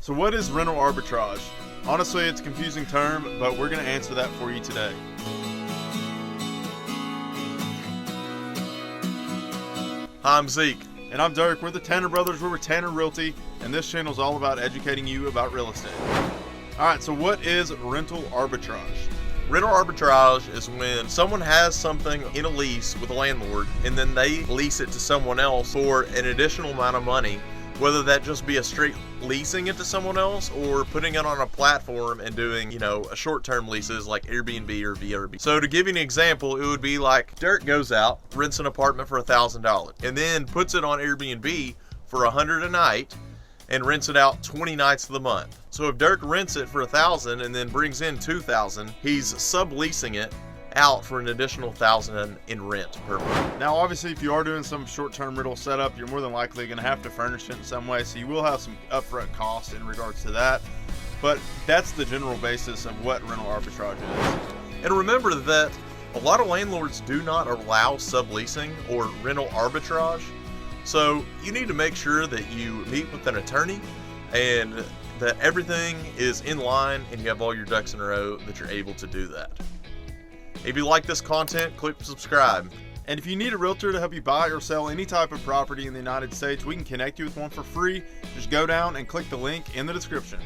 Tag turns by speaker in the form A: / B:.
A: So what is rental arbitrage? Honestly, it's a confusing term, but we're going to answer that for you today. Hi, I'm Zeke. And I'm Dirk. We're the Tanner Brothers. We're with Tanner Realty, and this channel is all about educating you about real estate. Alright, so what is rental arbitrage?
B: Rental arbitrage is when someone has something in a lease with a landlord and then they lease it to someone else for an additional amount of money, whether that just be a straight leasing it to someone else or putting it on a platform and doing, a short-term leases like Airbnb or VRB. So to give you an example, it would be like Dirk goes out, rents an apartment for $1,000 and then puts it on Airbnb for $100 a night and rents it out 20 nights of the month. So if Dirk rents it for $1,000 and then brings in $2,000, he's subleasing it out for an additional $1,000 in rent per month.
A: Now, obviously, if you are doing some short-term rental setup, you're more than likely going to have to furnish it in some way, so you will have some upfront costs in regards to that. But that's the general basis of what rental arbitrage is.
B: And remember that a lot of landlords do not allow subleasing or rental arbitrage. So you need to make sure that you meet with an attorney and that everything is in line and you have all your ducks in a row that you're able to do that. If you like this content, click subscribe.
A: And if you need a realtor to help you buy or sell any type of property in the United States, we can connect you with one for free. Just go down and click the link in the description.